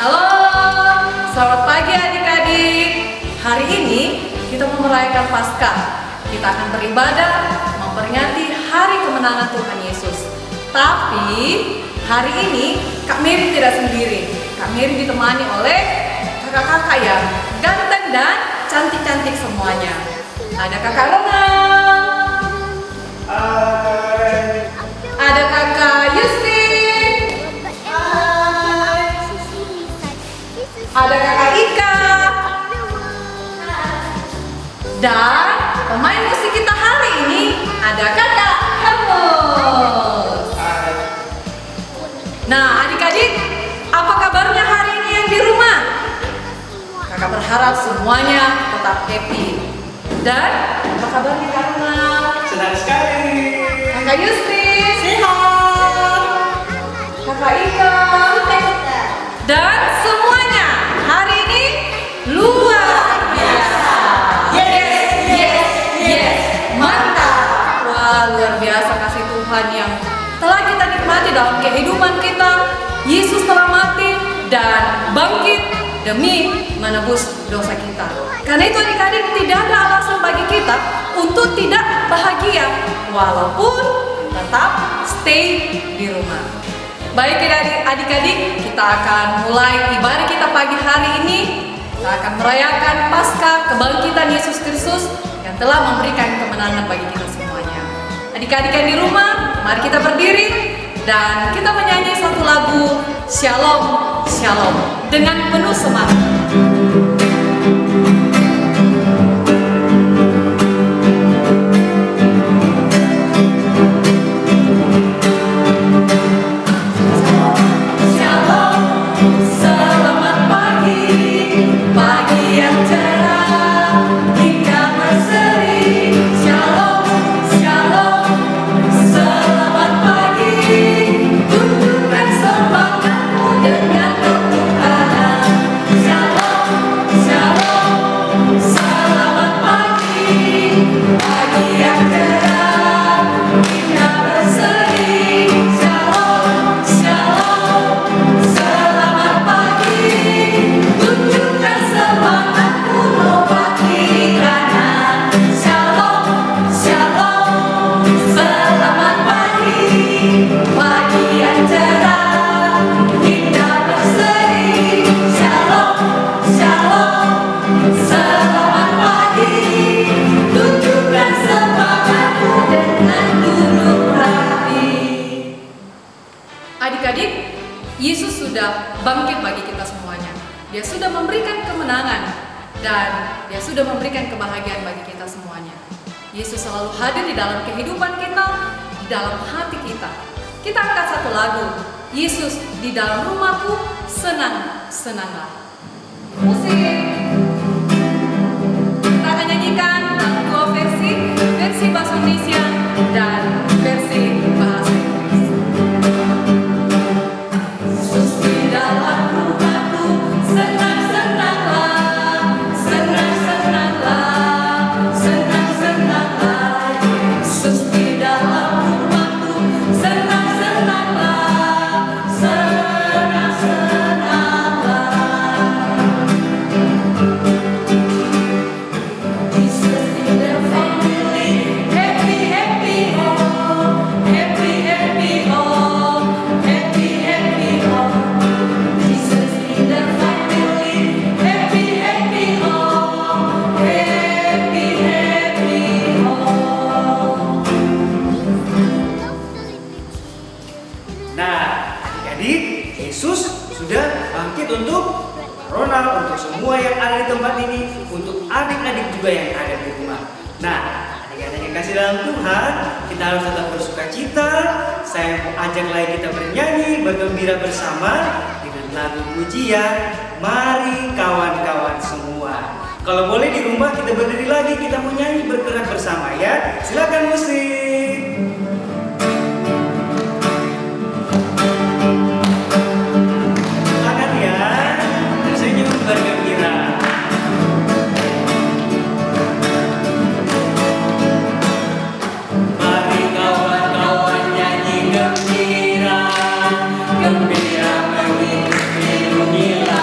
Halo, selamat pagi adik-adik. Hari ini kita mau merayakan Paskah. Kita akan beribadah memperingati hari kemenangan Tuhan Yesus. Tapi hari ini Kak Mary tidak sendiri. Kak Mary ditemani oleh kakak-kakak yang ganteng dan cantik-cantik semuanya. Ada Kakak Renang, ada Kakak Yustin, ada Kakak Ika, dan pemain musik kita hari ini ada Kakak Hermus. Nah adik-adik, apa kabarnya hari ini yang di rumah? Kakak berharap semuanya tetap happy. Dan apa kabarnya Kak Renang? Senang sekali. Kakak Yustin sehat. Kakak Ika dan semuanya hari ini luar biasa. Yes, mantap. Wah, luar biasa kasih Tuhan yang telah kita nikmati dalam kehidupan kita. Yesus telah mati dan bangkit demi menebus dosa kita. Karena itu adik-adik, tidak ada alasan bagi kita untuk tidak bahagia walaupun tetap stay di rumah. Baik adik-adik, kita akan mulai ibadah kita pagi hari ini. Kita akan merayakan Paskah kebangkitan Yesus Kristus yang telah memberikan kemenangan bagi kita semuanya. Adik-adik yang di rumah, mari kita berdiri dan kita menyanyi satu lagu Shalom, Shalom dengan penuh semangat. Adik-adik, Yesus sudah bangkit bagi kita semuanya. Dia sudah memberikan kemenangan dan Dia sudah memberikan kebahagiaan bagi kita semuanya. Yesus selalu hadir di dalam kehidupan kita, di dalam hati kita. Kita angkat satu lagu, Yesus di dalam rumahku, senang-senanglah. Musik. Kita akan nyanyikan dalam dua versi bahasa Indonesia dan versi bahasa Inggris. Yesus sudah bangkit untuk Ronald, untuk semua yang ada di tempat ini, untuk adik-adik juga yang ada di rumah. Nah, adik-adik yang kasih dalam Tuhan, kita harus tetap bersuka cita. Saya mau ajak lagi kita bernyanyi, bergembira bersama dengan lagu pujian Mari Kawan-Kawan Semua. Kalau boleh di rumah kita berdiri lagi, kita mau nyanyi bergerak bersama ya. Silakan musik. Bergembira. Mari kawan-kawan nyanyi gembira, gembira mengikuti nyanyilah.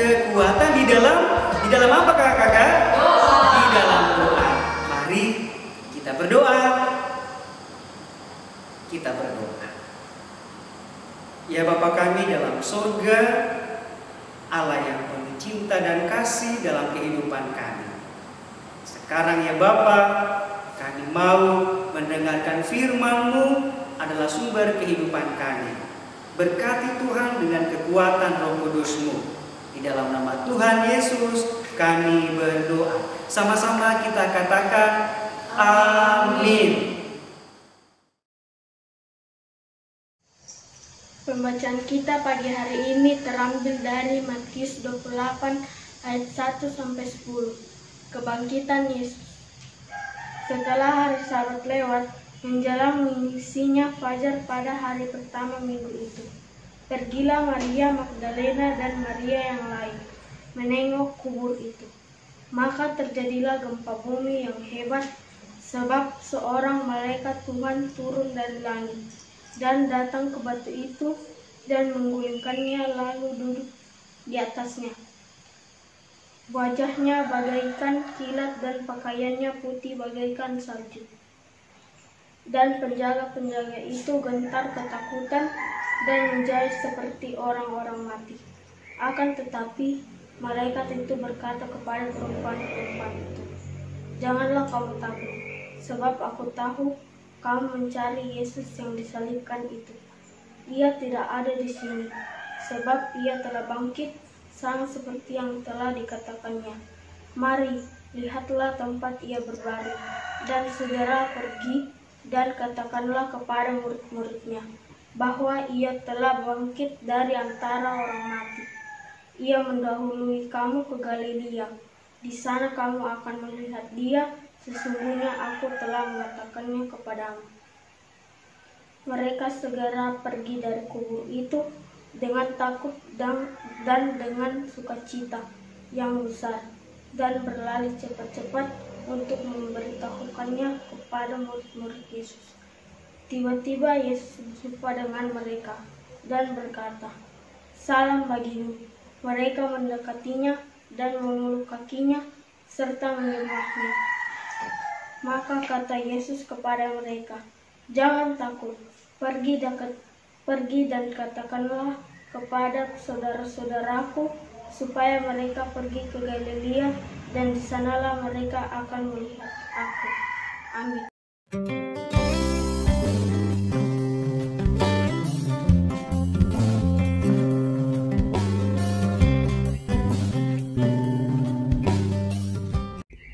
kekuatan di dalam apa kakak? Doa. Di dalam doa. Mari kita berdoa. Kita berdoa. Ya Bapa kami dalam surga, Allah yang penuh cinta dan kasih dalam kehidupan kami. Sekarang ya Bapa, kami mau mendengarkan firman-Mu adalah sumber kehidupan kami. Berkati Tuhan dengan kekuatan Roh Kudus-Mu. Di dalam nama Tuhan Yesus kami berdoa. Sama-sama kita katakan amin. Pembacaan kita pagi hari ini terambil dari Matius 28 ayat 1-10. Kebangkitan Yesus. Setelah hari Sabat lewat, menjelang mengisinya fajar pada hari pertama minggu itu, pergilah Maria Magdalena dan Maria yang lain menengok kubur itu. Maka terjadilah gempa bumi yang hebat, sebab seorang malaikat Tuhan turun dari langit dan datang ke batu itu dan menggulingkannya lalu duduk di atasnya. Wajahnya bagaikan kilat dan pakaiannya putih bagaikan salju. Dan penjaga-penjaga itu gentar ketakutan dan menjadi seperti orang-orang mati. Akan tetapi malaikat itu berkata kepada perempuan-perempuan itu, "Janganlah kamu takut, sebab aku tahu kamu mencari Yesus yang disalibkan itu. Ia tidak ada di sini, sebab ia telah bangkit, sama seperti yang telah dikatakannya. Mari, lihatlah tempat ia berbaring, dan segera pergi dan katakanlah kepada murid-muridnya bahwa ia telah bangkit dari antara orang mati. Ia mendahului kamu ke Galilea. Di sana kamu akan melihat dia. Sesungguhnya aku telah mengatakannya kepadamu." Mereka segera pergi dari kubur itu dengan takut dan dengan sukacita yang besar, dan berlari cepat-cepat untuk memberitahukannya kepada murid-murid Yesus. Tiba-tiba Yesus berjumpa dengan mereka dan berkata, "Salam bagimu." Mereka mendekatinya dan memeluk kakinya serta menyembahnya. Maka kata Yesus kepada mereka, "Jangan takut, pergi dan katakanlah kepada saudara-saudaraku supaya mereka pergi ke Galilea, dan di sanalah mereka akan melihat aku." Amin.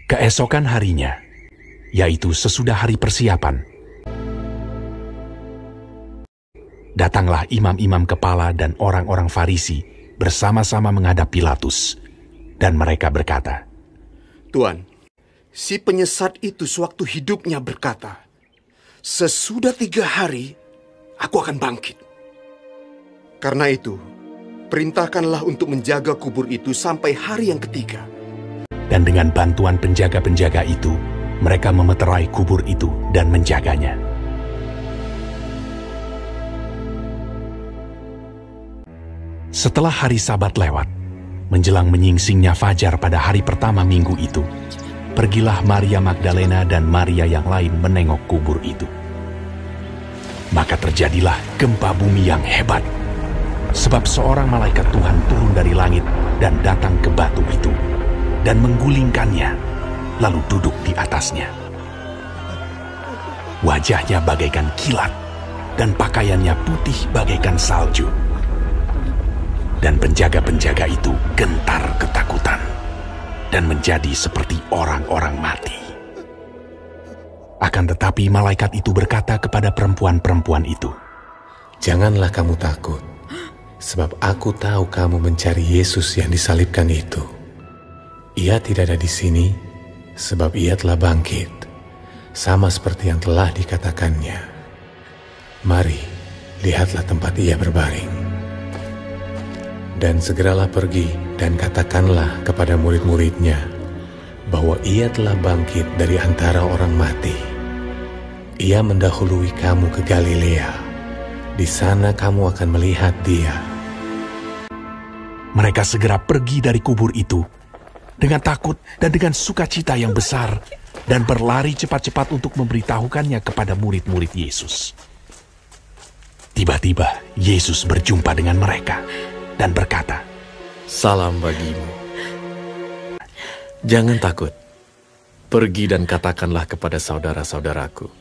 Keesokan harinya, yaitu sesudah hari persiapan, datanglah imam-imam kepala dan orang-orang Farisi bersama-sama menghadap Pilatus, dan mereka berkata, "Tuan, si penyesat itu sewaktu hidupnya berkata, 'Sesudah 3 hari, aku akan bangkit.' Karena itu, perintahkanlah untuk menjaga kubur itu sampai hari yang ketiga." Dan dengan bantuan penjaga-penjaga itu, mereka memeterai kubur itu dan menjaganya. Setelah hari Sabat lewat, menjelang menyingsingnya fajar pada hari pertama minggu itu, pergilah Maria Magdalena dan Maria yang lain menengok kubur itu. Maka terjadilah gempa bumi yang hebat, sebab seorang malaikat Tuhan turun dari langit dan datang ke batu itu, dan menggulingkannya, lalu duduk di atasnya. Wajahnya bagaikan kilat, dan pakaiannya putih bagaikan salju. Dan penjaga-penjaga itu gentar ketakutan, dan menjadi seperti orang-orang mati. Akan tetapi malaikat itu berkata kepada perempuan-perempuan itu, "Janganlah kamu takut, sebab aku tahu kamu mencari Yesus yang disalibkan itu. Ia tidak ada di sini, sebab ia telah bangkit, sama seperti yang telah dikatakannya. Mari, lihatlah tempat ia berbaring. Dan segeralah pergi dan katakanlah kepada murid-muridnya bahwa ia telah bangkit dari antara orang mati. Ia mendahului kamu ke Galilea. Di sana kamu akan melihat dia." Mereka segera pergi dari kubur itu dengan takut dan dengan sukacita yang besar dan berlari cepat-cepat untuk memberitahukannya kepada murid-murid Yesus. Tiba-tiba Yesus berjumpa dengan mereka dan berkata, "Salam bagimu. Jangan takut. Pergi dan katakanlah kepada saudara-saudaraku,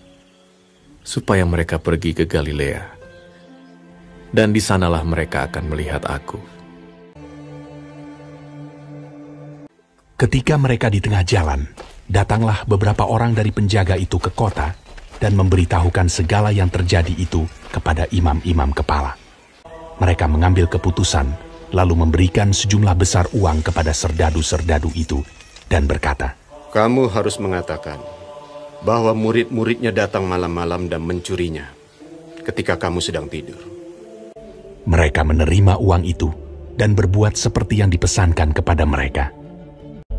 supaya mereka pergi ke Galilea, dan di sanalah mereka akan melihat aku." Ketika mereka di tengah jalan, datanglah beberapa orang dari penjaga itu ke kota dan memberitahukan segala yang terjadi itu kepada imam-imam kepala. Mereka mengambil keputusan, lalu memberikan sejumlah besar uang kepada serdadu-serdadu itu dan berkata, "Kamu harus mengatakan bahwa murid-muridnya datang malam-malam dan mencurinya ketika kamu sedang tidur." Mereka menerima uang itu dan berbuat seperti yang dipesankan kepada mereka.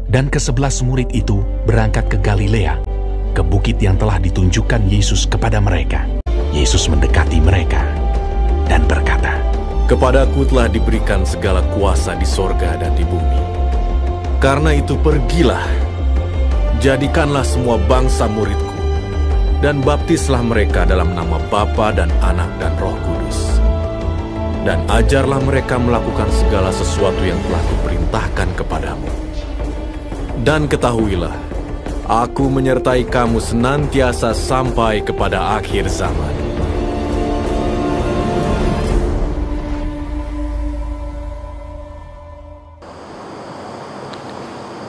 Dan ke-11 murid itu berangkat ke Galilea, ke bukit yang telah ditunjukkan Yesus kepada mereka. Yesus mendekati mereka dan berkata, "Kepadaku telah diberikan segala kuasa di sorga dan di bumi. Karena itu pergilah, jadikanlah semua bangsa muridku, dan baptislah mereka dalam nama Bapa dan Anak dan Roh Kudus. Dan ajarlah mereka melakukan segala sesuatu yang telah kuperintahkan kepadamu. Dan ketahuilah, aku menyertai kamu senantiasa sampai kepada akhir zaman."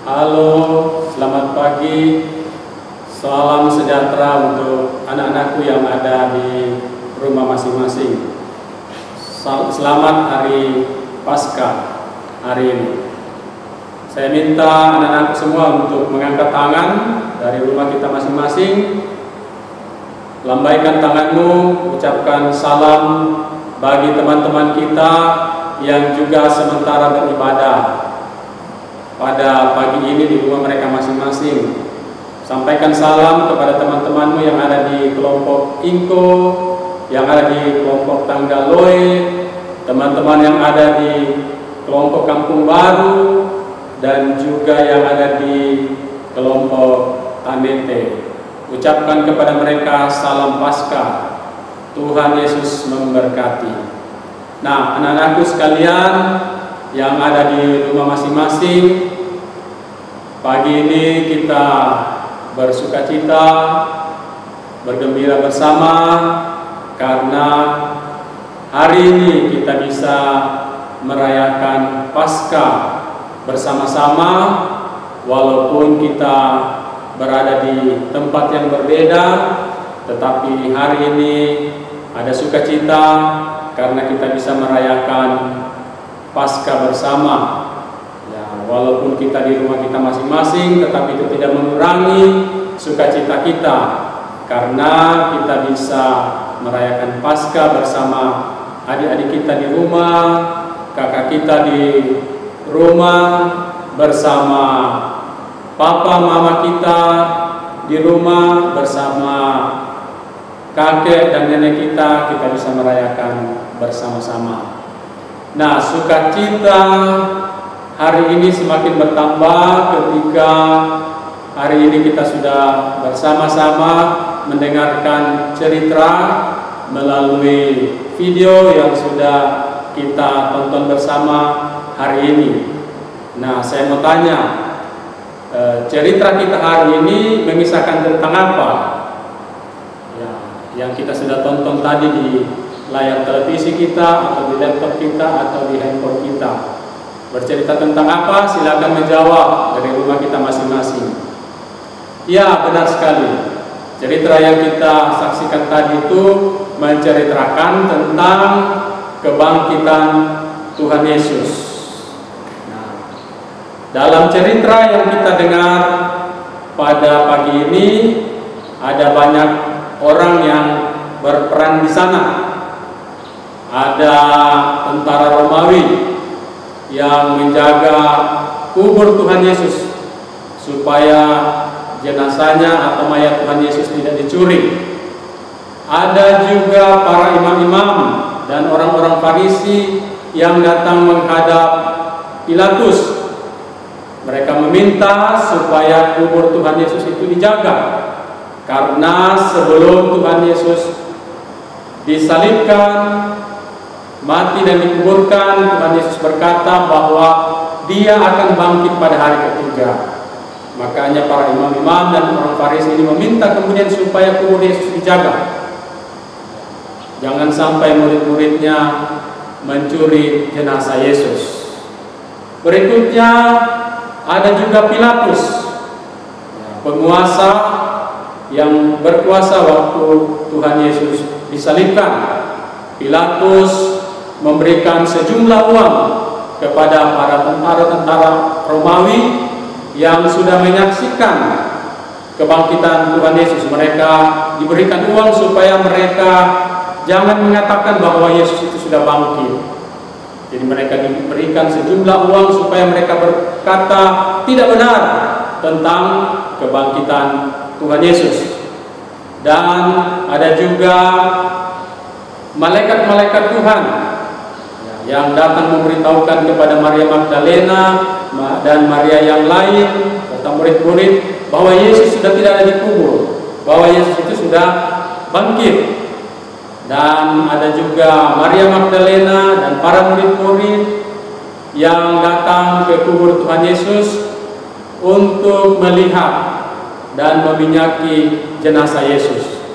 Halo, selamat pagi. Salam sejahtera untuk anak-anakku yang ada di rumah masing-masing. Selamat hari Paskah hari ini. Saya minta anak-anakku semua untuk mengangkat tangan dari rumah kita masing-masing. Lambaikan tanganmu, ucapkan salam bagi teman-teman kita yang juga sementara beribadah pada pagi ini di rumah mereka masing-masing. Sampaikan salam kepada teman-temanmu yang ada di kelompok Inko, yang ada di kelompok Tanggaloe, teman-teman yang ada di kelompok Kampung Baru, dan juga yang ada di kelompok Tanete. Ucapkan kepada mereka salam Paskah. Tuhan Yesus memberkati. Nah, anak-anakku sekalian yang ada di rumah masing-masing, pagi ini kita bersukacita, bergembira bersama karena hari ini kita bisa merayakan Paskah bersama-sama, walaupun kita berada di tempat yang berbeda, tetapi hari ini ada sukacita karena kita bisa merayakan Paskah bersama. Ya, walaupun kita di rumah kita masing-masing, tetapi itu tidak mengurangi sukacita kita karena kita bisa merayakan Paskah bersama adik-adik kita di rumah, kakak kita di rumah, bersama papa mama kita di rumah, bersama kakek dan nenek kita bisa merayakan bersama-sama. Nah, sukacita hari ini semakin bertambah ketika hari ini kita sudah bersama-sama mendengarkan cerita melalui video yang sudah kita tonton bersama hari ini. Nah, saya mau tanya, cerita kita hari ini mengisahkan tentang apa? Ya, yang kita sudah tonton tadi di layar televisi kita, atau di laptop kita, atau di handphone kita. Bercerita tentang apa? Silakan menjawab dari rumah kita masing-masing. Ya, benar sekali. Cerita yang kita saksikan tadi itu menceritakan tentang kebangkitan Tuhan Yesus. Dalam cerita yang kita dengar pada pagi ini, ada banyak orang yang berperan di sana. Ada tentara Romawi yang menjaga kubur Tuhan Yesus supaya jenazahnya atau mayat Tuhan Yesus tidak dicuri. Ada juga para imam-imam dan orang-orang Farisi yang datang menghadap Pilatus. Mereka meminta supaya kubur Tuhan Yesus itu dijaga, karena sebelum Tuhan Yesus disalibkan, mati dan dikuburkan, Tuhan Yesus berkata bahwa Dia akan bangkit pada hari ketiga. Makanya para imam-imam dan orang Farisi ini meminta kemudian supaya kubur Yesus dijaga. Jangan sampai murid-muridnya mencuri jenazah Yesus. Berikutnya ada juga Pilatus, penguasa yang berkuasa waktu Tuhan Yesus disalibkan. Pilatus memberikan sejumlah uang kepada para tentara-tentara Romawi yang sudah menyaksikan kebangkitan Tuhan Yesus. Mereka diberikan uang supaya mereka jangan mengatakan bahwa Yesus itu sudah bangkit. Jadi mereka diberikan sejumlah uang supaya mereka berkata tidak benar tentang kebangkitan Tuhan Yesus. Dan ada juga malaikat-malaikat Tuhan yang datang memberitahukan kepada Maria Magdalena dan Maria yang lain serta murid-murid bahwa Yesus sudah tidak ada di kubur, bahwa Yesus itu sudah bangkit. Dan ada juga Maria Magdalena dan para murid-murid yang datang ke kubur Tuhan Yesus untuk melihat dan meminyaki jenazah Yesus.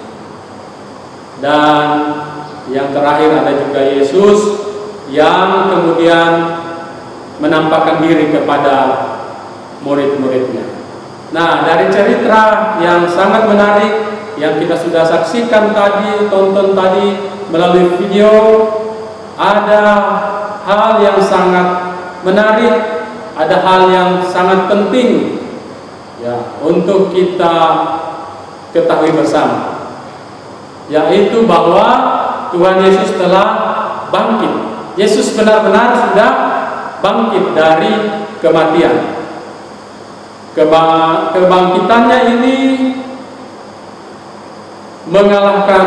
Dan yang terakhir ada juga Yesus yang kemudian menampakkan diri kepada murid-muridnya. Nah, dari cerita yang sangat menarik yang kita sudah saksikan tadi, tonton tadi melalui video, ada hal yang sangat menarik, ada hal yang sangat penting ya untuk kita ketahui bersama, yaitu bahwa Tuhan Yesus telah bangkit. Yesus benar-benar sudah bangkit dari kematian. Kebangkitannya ini mengalahkan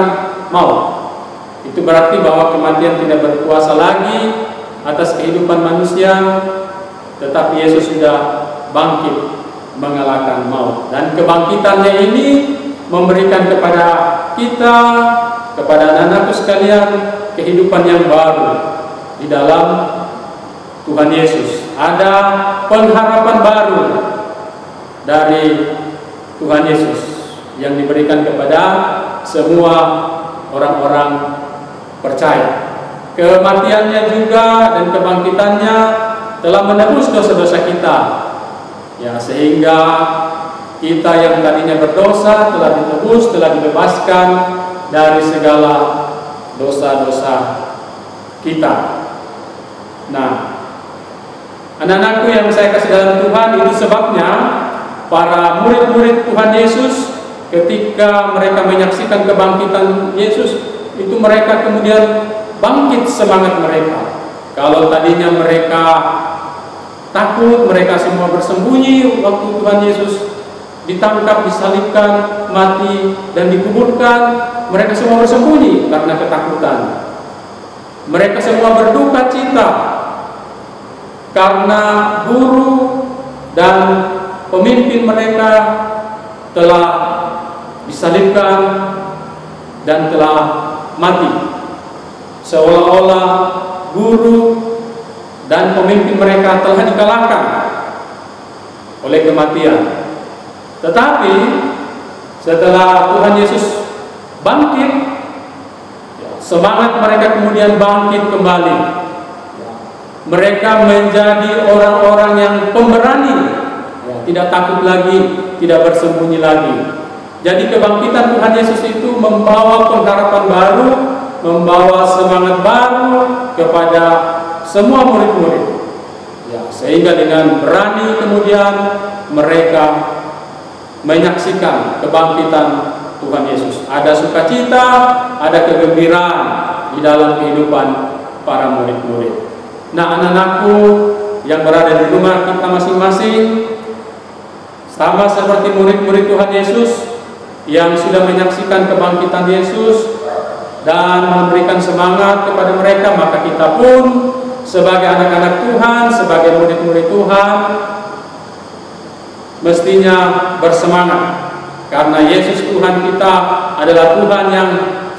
maut. Itu berarti bahwa kematian tidak berkuasa lagi atas kehidupan manusia, tetapi Yesus sudah bangkit mengalahkan maut. Dan kebangkitannya ini memberikan kepada kita, kepada anak-anakku sekalian, kehidupan yang baru di dalam Tuhan Yesus. Ada pengharapan baru dari Tuhan Yesus yang diberikan kepada semua orang-orang percaya. Kematiannya juga dan kebangkitannya telah menebus dosa-dosa kita, ya, sehingga kita yang tadinya berdosa telah ditebus, telah dibebaskan dari segala dosa-dosa kita. Nah, anak-anakku yang saya kasih dalam Tuhan, itu sebabnya para murid-murid Tuhan Yesus ketika mereka menyaksikan kebangkitan Yesus, itu mereka kemudian bangkit semangat mereka. Kalau tadinya mereka takut, mereka semua bersembunyi waktu Tuhan Yesus ditangkap, disalibkan, mati, dan dikuburkan, mereka semua bersembunyi karena ketakutan. Mereka semua berduka cita karena guru dan pemimpin mereka telah disalibkan dan telah mati. Seolah-olah guru dan pemimpin mereka telah dikalahkan oleh kematian. Tetapi setelah Tuhan Yesus bangkit, semangat mereka kemudian bangkit kembali. Mereka menjadi orang-orang yang pemberani, tidak takut lagi, tidak bersembunyi lagi. Jadi kebangkitan Tuhan Yesus itu membawa pengharapan baru, membawa semangat baru kepada semua murid-murid, ya, sehingga dengan berani kemudian mereka menyaksikan kebangkitan Tuhan Yesus. Ada sukacita, ada kegembiraan di dalam kehidupan para murid-murid. Nah, anak-anakku yang berada di rumah kita masing-masing, sama seperti murid-murid Tuhan Yesus yang sudah menyaksikan kebangkitan Yesus dan memberikan semangat kepada mereka, maka kita pun sebagai anak-anak Tuhan, sebagai murid-murid Tuhan, mestinya bersemangat. Karena Yesus Tuhan kita adalah Tuhan yang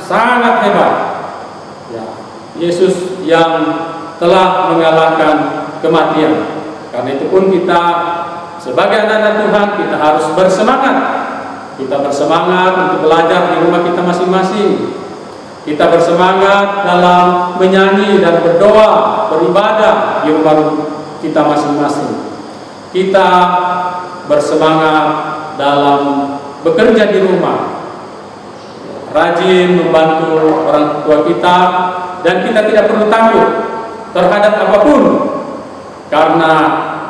sangat hebat. Ya, Yesus yang telah mengalahkan kematian. Karena itu pun kita sebagai anak-anak Tuhan, kita harus bersemangat. Kita bersemangat untuk belajar di rumah kita masing-masing. Kita bersemangat dalam menyanyi dan berdoa, beribadah di rumah kita masing-masing. Kita bersemangat dalam bekerja di rumah, rajin membantu orang tua kita, dan kita tidak perlu takut terhadap apapun, karena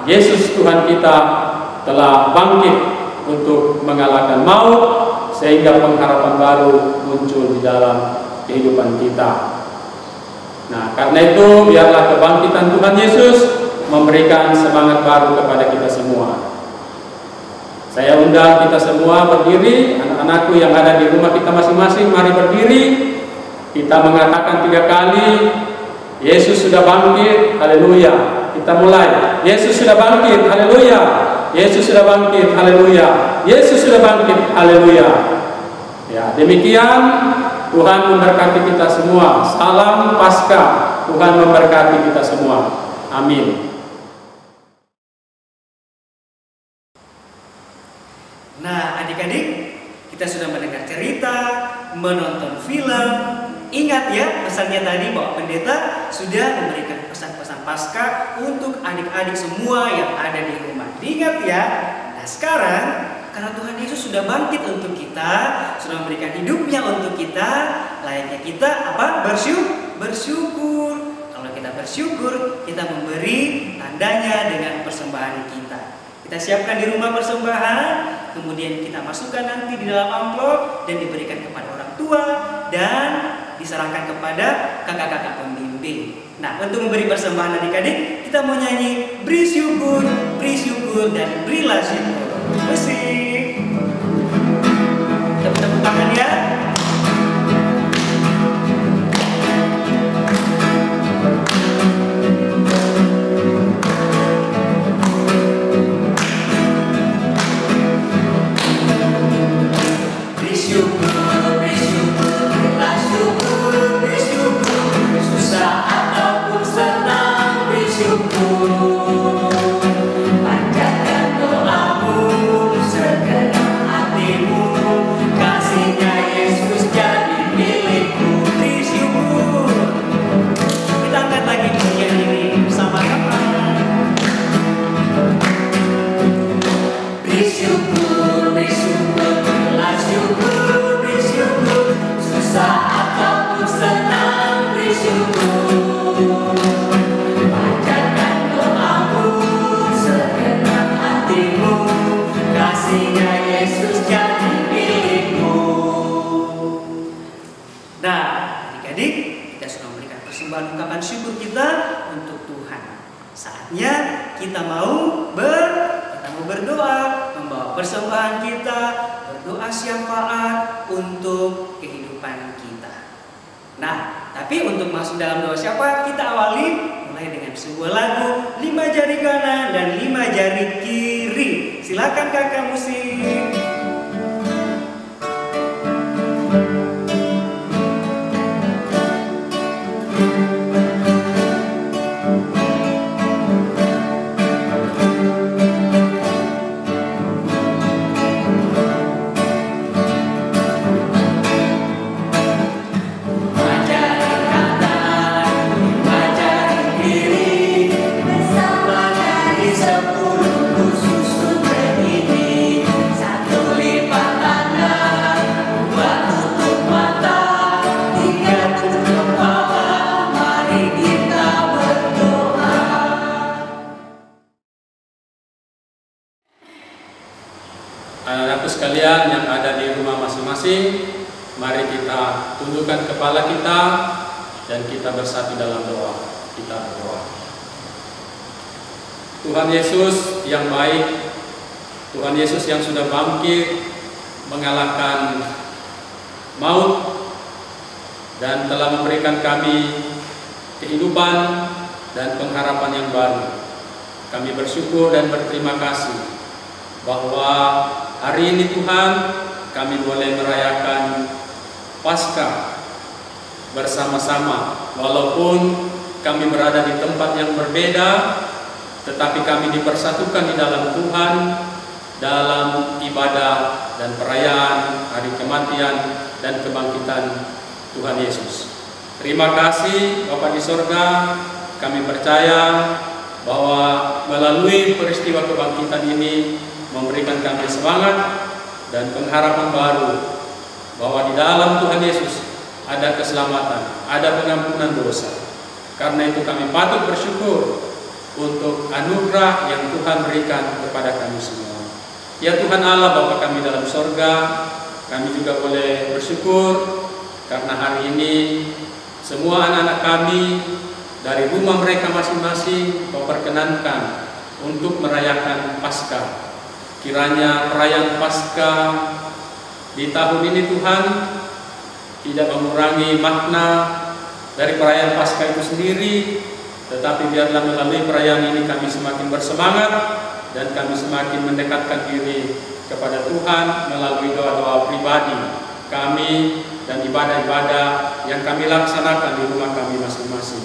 Yesus Tuhan kita telah bangkit untuk mengalahkan maut, sehingga pengharapan baru muncul di dalam kehidupan kita. Nah, karena itu biarlah kebangkitan Tuhan Yesus memberikan semangat baru kepada kita semua. Saya undang kita semua berdiri, anak-anakku yang ada di rumah kita masing-masing, mari berdiri. Kita mengatakan 3 kali, Yesus sudah bangkit, haleluya. Kita mulai, Yesus sudah bangkit, haleluya. Yesus sudah bangkit, haleluya. Yesus sudah bangkit, haleluya. Ya, demikian Tuhan memberkati kita semua. Salam Paskah. Tuhan memberkati kita semua. Amin. Nah, adik-adik, kita sudah mendengar cerita, menonton film. Ingat ya pesannya tadi bahwa pendeta sudah memberikan pesan-pesan Paskah untuk adik-adik semua yang ada di rumah. Diingat ya. Nah, sekarang karena Tuhan Yesus sudah bangkit untuk kita, sudah memberikan hidupnya untuk kita, layaknya kita apa? Bersyukur. Kalau kita bersyukur, kita memberi tandanya dengan persembahan kita. Kita siapkan di rumah persembahan, kemudian kita masukkan nanti di dalam amplop dan diberikan kepada orang tua dan diserahkan kepada kakak-kakak pembimbing. Nah, untuk memberi persembahan adik-adik, kita mau nyanyi beri syukur dan berilah syukur. Musik. Tepuk tangan ya. Ungkapan syukur kita untuk Tuhan. Saatnya kita mau berdoa, membawa persembahan kita, berdoa syafaat untuk kehidupan kita. Nah, tapi untuk masuk dalam doa syafaat, kita awali mulai dengan sebuah lagu 5 jari kanan dan 5 jari kiri. Silakan kakak musik. Anak-anakku sekalian yang ada di rumah masing-masing, mari kita tundukkan kepala kita dan kita bersatu dalam doa. Kita berdoa. Tuhan Yesus yang baik, Tuhan Yesus yang sudah bangkit mengalahkan maut dan telah memberikan kami kehidupan dan pengharapan yang baru. Kami bersyukur dan berterima kasih bahwa hari ini Tuhan kami boleh merayakan Paskah bersama-sama. Walaupun kami berada di tempat yang berbeda, tetapi kami dipersatukan di dalam Tuhan, dalam ibadah dan perayaan hari kematian dan kebangkitan Tuhan Yesus. Terima kasih Bapa di sorga, kami percaya bahwa melalui peristiwa kebangkitan ini memberikan kami semangat dan pengharapan baru bahwa di dalam Tuhan Yesus ada keselamatan, ada pengampunan dosa. Karena itu kami patut bersyukur untuk anugerah yang Tuhan berikan kepada kami semua. Ya Tuhan Allah Bapa kami dalam sorga, kami juga boleh bersyukur karena hari ini semua anak-anak kami dari rumah mereka masing-masing Kau perkenankan untuk merayakan Paskah. Kiranya perayaan Paskah di tahun ini Tuhan tidak mengurangi makna dari perayaan Paskah itu sendiri, tetapi biarlah melalui perayaan ini kami semakin bersemangat dan kami semakin mendekatkan diri kepada Tuhan melalui doa-doa pribadi kami dan ibadah-ibadah yang kami laksanakan di rumah kami masing-masing.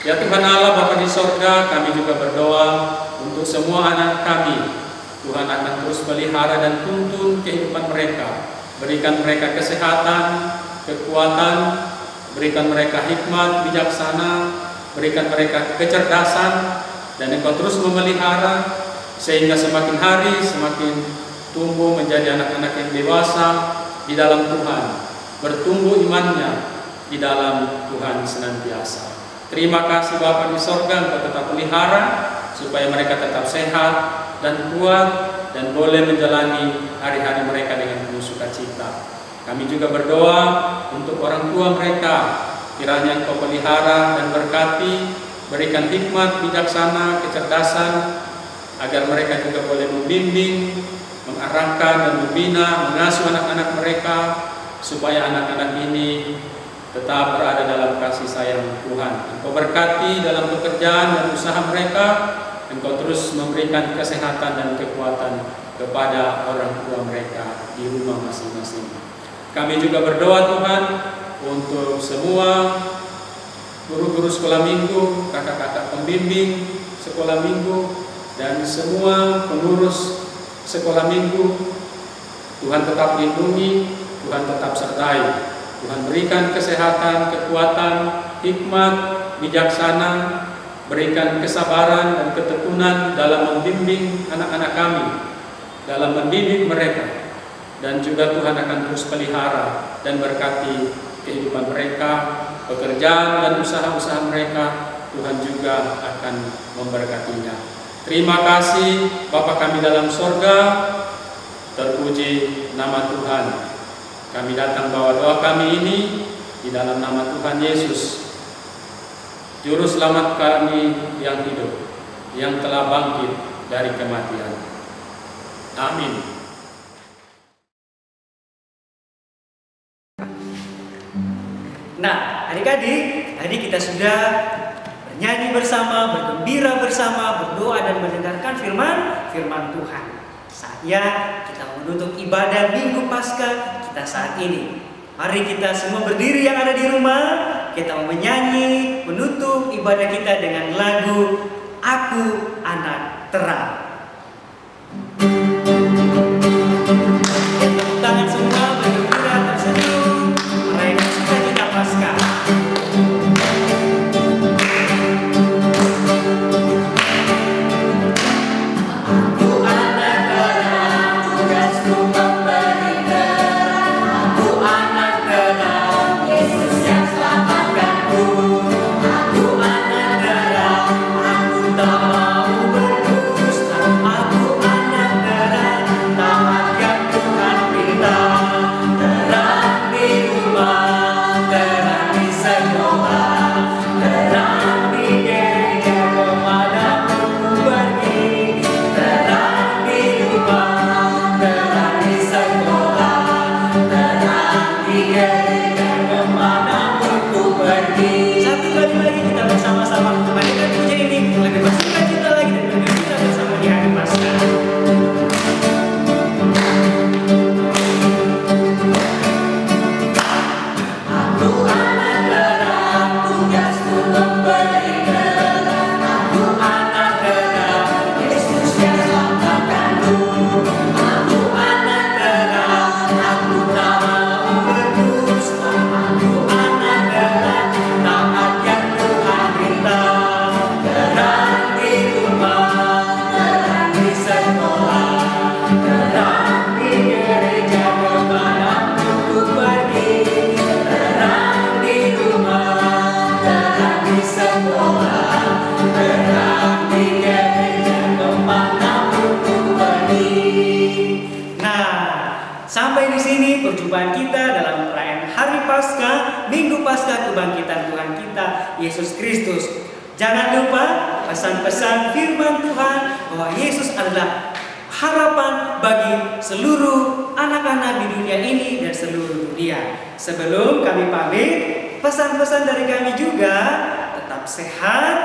Ya Tuhan Allah Bapa di sorga, kami juga berdoa untuk semua anak kami. Tuhan akan terus pelihara dan tuntun kehidupan mereka. Berikan mereka kesehatan, kekuatan, berikan mereka hikmat, bijaksana, berikan mereka kecerdasan, dan Engkau terus memelihara sehingga semakin hari semakin tumbuh menjadi anak-anak yang dewasa di dalam Tuhan, bertumbuh imannya di dalam Tuhan senantiasa. Terima kasih Bapa di sorga, Engkau tetap pelihara supaya mereka tetap sehat dan kuat dan boleh menjalani hari-hari mereka dengan penuh sukacita. Kami juga berdoa untuk orang tua mereka, kiranya Engkau pelihara dan berkati, berikan hikmat, bijaksana, kecerdasan, agar mereka juga boleh membimbing, mengarahkan dan membina, mengasuh anak-anak mereka, supaya anak-anak ini tetap berada dalam kasih sayang Tuhan. Engkau berkati dalam pekerjaan dan usaha mereka, Engkau terus memberikan kesehatan dan kekuatan kepada orang tua mereka di rumah masing-masing. Kami juga berdoa Tuhan untuk semua guru-guru sekolah minggu, kakak-kakak pembimbing sekolah minggu, dan semua pengurus sekolah minggu. Tuhan tetap lindungi, Tuhan tetap sertai. Tuhan berikan kesehatan, kekuatan, hikmat, bijaksana, berikan kesabaran dan ketekunan dalam membimbing anak-anak kami, dalam mendidik mereka. Dan juga Tuhan akan terus pelihara dan berkati kehidupan mereka, pekerjaan dan usaha-usaha mereka. Tuhan juga akan memberkatinya. Terima kasih Bapa kami dalam sorga, terpuji nama Tuhan. Kami datang bawa doa kami ini di dalam nama Tuhan Yesus, Juru Selamat kami yang hidup, yang telah bangkit dari kematian. Amin. Nah, adik-adik, tadi kita sudah bernyanyi bersama, bergembira bersama, berdoa dan mendengarkan firman Tuhan. Saatnya kita menutup ibadah Minggu Paskah kita saat ini. Mari kita semua berdiri yang ada di rumah, kita menyanyi, menutup ibadah kita dengan lagu Aku Anak Terang. Tangan semua bergembira tersenyum, merayakan sukacita Paskah. Aku anak perjumpaan kita dalam perayaan Hari Paskah, Minggu Paskah kebangkitan Tuhan kita, Yesus Kristus. Jangan lupa pesan-pesan firman Tuhan bahwa Yesus adalah harapan bagi seluruh anak-anak di dunia ini dan seluruh dunia. Sebelum kami pamit, pesan-pesan dari kami juga, tetap sehat,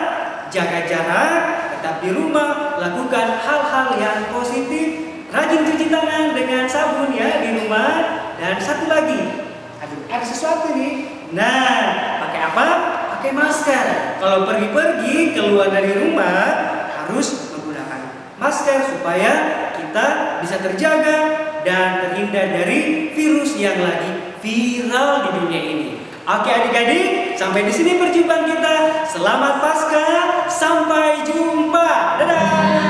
jaga jarak, tetap di rumah, lakukan hal-hal yang positif, rajin cuci tangan dengan sabun ya di rumah. Dan satu lagi, ada sesuatu nih. Nah, pakai apa? Pakai masker. Kalau pergi-pergi keluar dari rumah harus menggunakan masker supaya kita bisa terjaga dan terhindar dari virus yang lagi viral di dunia ini. Oke adik-adik, sampai di sini perjumpaan kita. Selamat Paskah, sampai jumpa. Dadah.